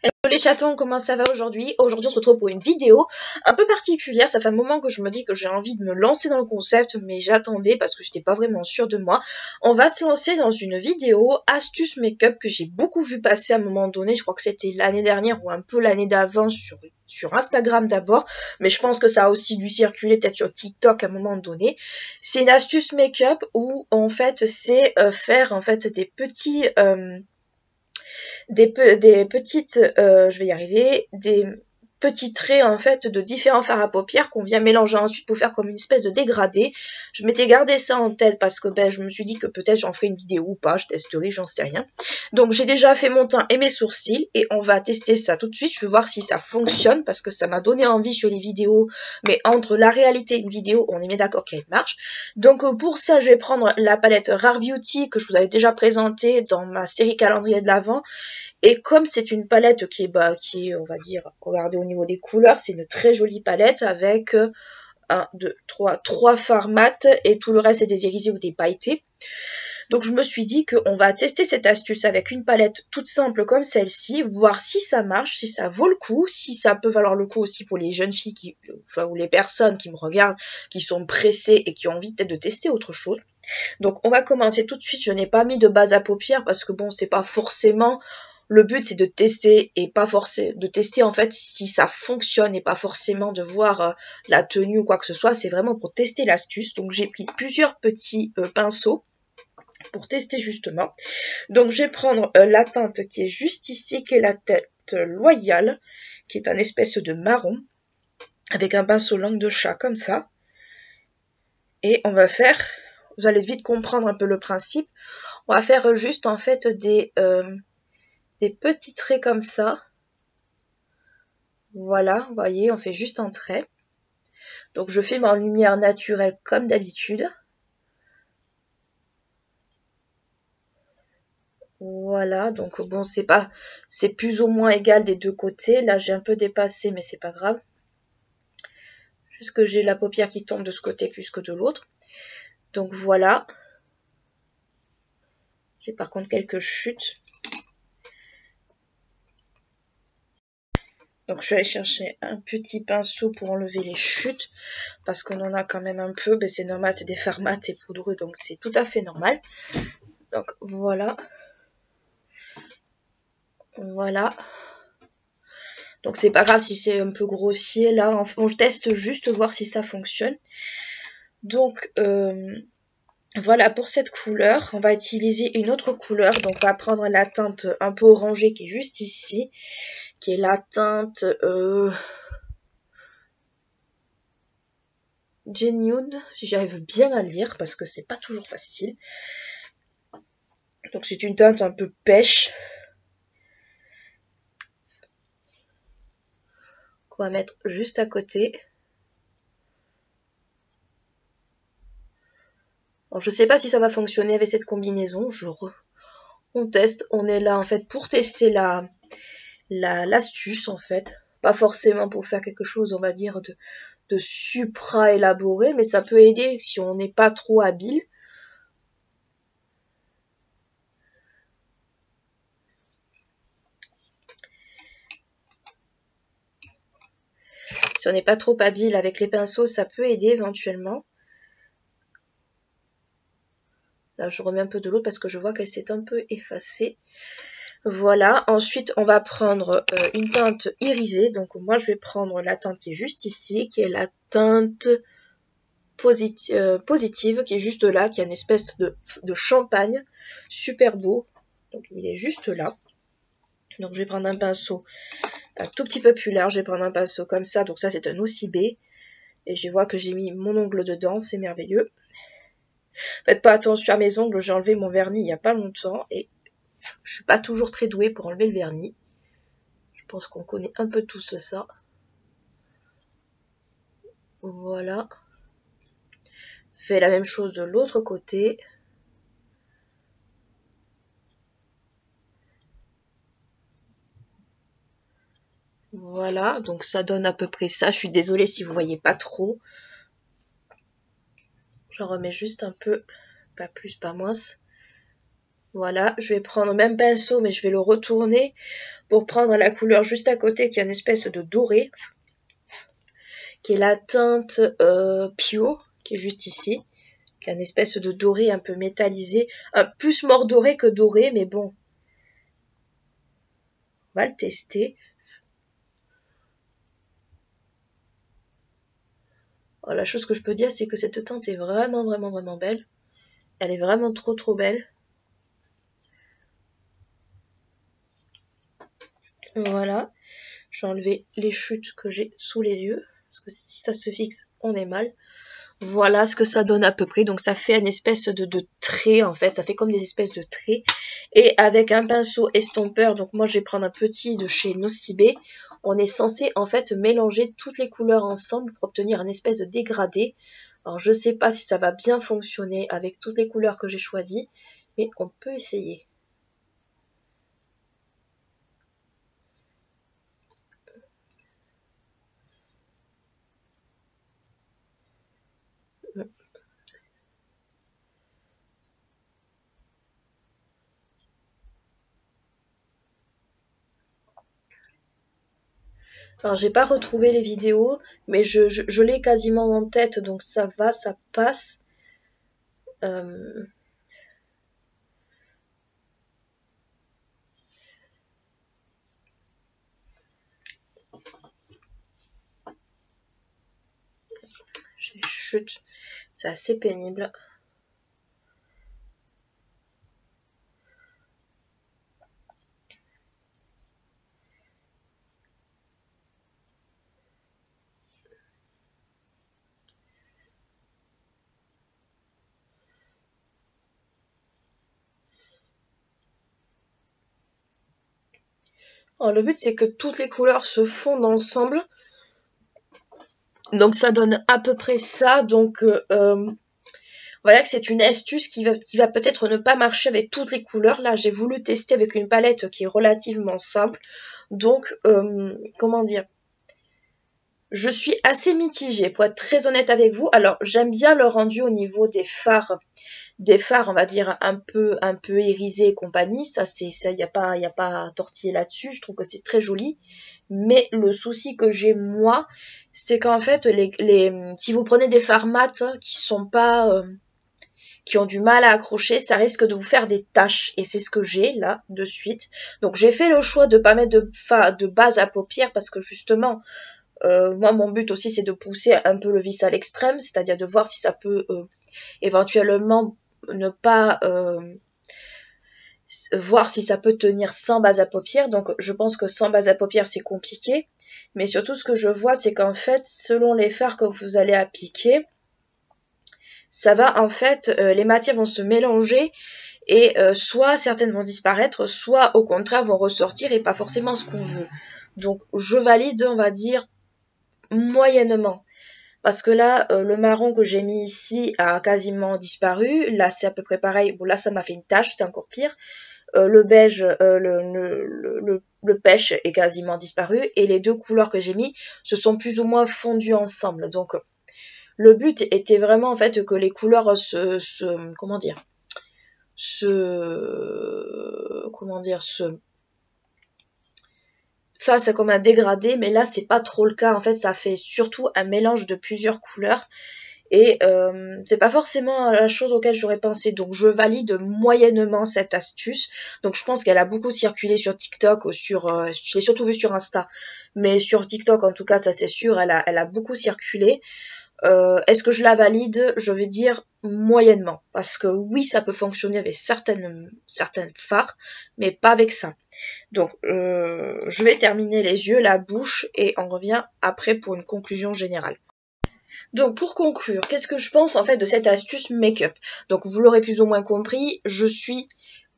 Hello les chatons, comment ça va aujourd'hui? Aujourd'hui on se retrouve pour une vidéo un peu particulière. Ça fait un moment que je me dis que j'ai envie de me lancer dans le concept, mais j'attendais parce que j'étais pas vraiment sûre de moi. On va se lancer dans une vidéo astuce make-up que j'ai beaucoup vu passer à un moment donné. Je crois que c'était l'année dernière ou un peu l'année d'avant sur Instagram d'abord, mais je pense que ça a aussi dû circuler peut-être sur TikTok à un moment donné. C'est une astuce make-up où en fait c'est faire en fait des petits des petites, je vais y arriver, des petits traits en fait de différents fards à paupières qu'on vient mélanger ensuite pour faire comme une espèce de dégradé. Je m'étais gardé ça en tête parce que je me suis dit que peut-être j'en ferai une vidéo ou pas, je testerai, j'en sais rien. Donc j'ai déjà fait mon teint et mes sourcils et on va tester ça tout de suite. Je vais voir si ça fonctionne parce que ça m'a donné envie sur les vidéos, mais entre la réalité et une vidéo, on est bien d'accord qu'elle marche. Donc pour ça, je vais prendre la palette Rare Beauty que je vous avais déjà présentée dans ma série calendrier de l'Avent. Et comme c'est une palette qui est, on va dire, regardez au niveau des couleurs, c'est une très jolie palette avec 1, 2, 3 fards mat et tout le reste c'est des irisés ou des pailletés. Donc je me suis dit qu'on va tester cette astuce avec une palette toute simple comme celle-ci, voir si ça marche, si ça vaut le coup, si ça peut valoir le coup aussi pour les jeunes filles ou les personnes qui me regardent, qui sont pressées et qui ont envie peut-être de tester autre chose. Donc on va commencer tout de suite. Je n'ai pas mis de base à paupières parce que bon, c'est pas forcément... Le but c'est de tester et pas forcément de tester en fait si ça fonctionne et pas forcément de voir la tenue ou quoi que ce soit. C'est vraiment pour tester l'astuce. Donc j'ai pris plusieurs petits pinceaux pour tester justement. Donc je vais prendre la teinte qui est juste ici, qui est la teinte Loyale, qui est un espèce de marron, avec un pinceau langue de chat comme ça. Et on va faire, vous allez vite comprendre un peu le principe, on va faire juste en fait des petits traits comme ça. Voilà, vous voyez, on fait juste un trait. Donc je filme en lumière naturelle comme d'habitude. Voilà, donc bon, c'est plus ou moins égal des deux côtés. Là, j'ai un peu dépassé, mais c'est pas grave. Juste que j'ai la paupière qui tombe de ce côté plus que de l'autre. Donc voilà. J'ai par contre quelques chutes. Donc je vais aller chercher un petit pinceau pour enlever les chutes. Parce qu'on en a quand même un peu. Mais c'est normal, c'est des fards mat et poudreux, donc c'est tout à fait normal. Donc voilà. Voilà. Donc c'est pas grave si c'est un peu grossier. Là, on teste juste voir si ça fonctionne. Donc voilà pour cette couleur. On va utiliser une autre couleur. Donc on va prendre la teinte un peu orangée qui est juste ici. Qui est la teinte Genuine, si j'arrive bien à lire, parce que c'est pas toujours facile. Donc c'est une teinte un peu pêche. Qu'on va mettre juste à côté. Alors, je sais pas si ça va fonctionner avec cette combinaison. On teste. On est là en fait pour tester l'astuce en fait. Pas forcément pour faire quelque chose, on va dire, de supra élaboré, mais ça peut aider si on n'est pas trop habile. Si on n'est pas trop habile avec les pinceaux, ça peut aider éventuellement. Là, je remets un peu de l'eau parce que je vois qu'elle s'est un peu effacée. Voilà. Ensuite, on va prendre une teinte irisée. Donc, moi, je vais prendre la teinte qui est juste ici, qui est la teinte positive, qui est juste là, qui a une espèce de champagne. Super beau. Donc, il est juste là. Donc, je vais prendre un pinceau un tout petit peu plus large. Je vais prendre un pinceau comme ça. Donc, ça, c'est un OCB. Et je vois que j'ai mis mon ongle dedans. C'est merveilleux. Faites pas attention à mes ongles, j'ai enlevé mon vernis il n'y a pas longtemps et je suis pas toujours très douée pour enlever le vernis. Je pense qu'on connaît un peu tous ça. Voilà. Fais la même chose de l'autre côté. Voilà, donc ça donne à peu près ça. Je suis désolée si vous voyez pas trop. J'en remets juste un peu, pas plus, pas moins. Voilà, je vais prendre le même pinceau, mais je vais le retourner pour prendre la couleur juste à côté qui est une espèce de doré, qui est la teinte Pio, qui est juste ici, qui est une espèce de doré un peu métallisé, plus mordoré que doré, mais bon, on va le tester. Alors, la chose que je peux dire, c'est que cette teinte est vraiment belle. Elle est vraiment trop belle. Voilà, je vais enlever les chutes que j'ai sous les yeux, parce que si ça se fixe, on est mal. Voilà ce que ça donne à peu près. Donc ça fait une espèce de trait en fait. Ça fait comme des espèces de traits. Et avec un pinceau estompeur, donc moi je vais prendre un petit de chez Nocibé. On est censé en fait mélanger toutes les couleurs ensemble pour obtenir un espèce de dégradé. Alors je sais pas si ça va bien fonctionner avec toutes les couleurs que j'ai choisies. Mais on peut essayer. Alors j'ai pas retrouvé les vidéos, mais je l'ai quasiment en tête, donc ça va, ça passe. Euh, j'ai chute, c'est assez pénible. Alors le but c'est que toutes les couleurs se fondent ensemble. Donc ça donne à peu près ça. Donc voilà que c'est une astuce qui va peut-être ne pas marcher avec toutes les couleurs. Là j'ai voulu tester avec une palette qui est relativement simple. Donc comment dire, je suis assez mitigée pour être très honnête avec vous. Alors j'aime bien le rendu au niveau des fards, on va dire un peu irisés et compagnie. Ça y a pas à tortiller là-dessus. Je trouve que c'est très joli. Mais le souci que j'ai moi, c'est qu'en fait si vous prenez des fards mat qui sont pas qui ont du mal à accrocher, ça risque de vous faire des taches. Et c'est ce que j'ai là de suite. Donc j'ai fait le choix de pas mettre de base à paupières parce que justement moi, mon but aussi, c'est de pousser un peu le vis à l'extrême, c'est-à-dire de voir si ça peut éventuellement ne pas voir si ça peut tenir sans base à paupières. Donc, je pense que sans base à paupières, c'est compliqué. Mais surtout, ce que je vois, c'est qu'en fait, selon les fards que vous allez appliquer, ça va en fait, les matières vont se mélanger et soit certaines vont disparaître, soit au contraire vont ressortir et pas forcément ce qu'on veut. Donc, je valide, on va dire, moyennement. Parce que là, le marron que j'ai mis ici a quasiment disparu. Là, c'est à peu près pareil. Bon, là, ça m'a fait une tache, c'est encore pire. Le beige, le pêche est quasiment disparu. Et les deux couleurs que j'ai mis se sont plus ou moins fondues ensemble. Donc, le but était vraiment, en fait, que les couleurs comment dire, fasse comme un dégradé, mais là c'est pas trop le cas. En fait, ça fait surtout un mélange de plusieurs couleurs et c'est pas forcément la chose auquel j'aurais pensé. Donc je valide moyennement cette astuce. Donc je pense qu'elle a beaucoup circulé sur TikTok ou je l'ai surtout vue sur Insta, mais sur TikTok en tout cas ça c'est sûr, elle a beaucoup circulé. Est-ce que je la valide? Je vais dire moyennement. Parce que oui, ça peut fonctionner avec certaines fards, mais pas avec ça. Donc, je vais terminer les yeux, la bouche, et on revient après pour une conclusion générale. Donc, pour conclure, qu'est-ce que je pense en fait de cette astuce make-up? Donc, vous l'aurez plus ou moins compris, je suis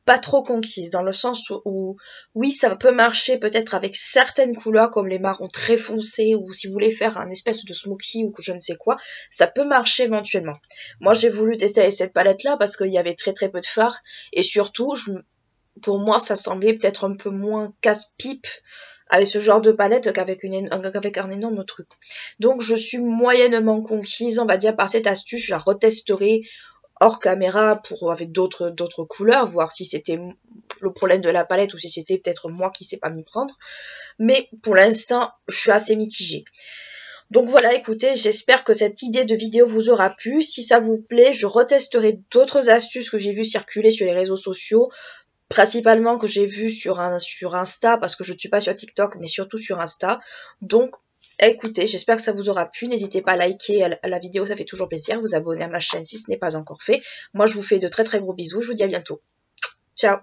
pas trop conquise, dans le sens où oui, ça peut marcher peut-être avec certaines couleurs comme les marrons très foncés ou si vous voulez faire un espèce de smoky ou que je ne sais quoi, ça peut marcher éventuellement. Moi j'ai voulu tester avec cette palette là parce qu'il y avait très peu de fards et surtout pour moi ça semblait peut-être un peu moins casse-pipe avec ce genre de palette qu'avec un énorme truc. Donc je suis moyennement conquise, on va dire, par cette astuce, je la retesterai hors caméra avec d'autres couleurs, voir si c'était le problème de la palette ou si c'était peut-être moi qui sais pas m'y prendre. Mais pour l'instant, je suis assez mitigée. Donc voilà, écoutez, j'espère que cette idée de vidéo vous aura plu. Si ça vous plaît, je retesterai d'autres astuces que j'ai vues circuler sur les réseaux sociaux, principalement que j'ai vues sur Insta, parce que je ne suis pas sur TikTok, mais surtout sur Insta. Donc, écoutez, j'espère que ça vous aura plu. N'hésitez pas à liker la vidéo, ça fait toujours plaisir. Vous abonner à ma chaîne si ce n'est pas encore fait. Moi, je vous fais de très très gros bisous. Je vous dis à bientôt. Ciao!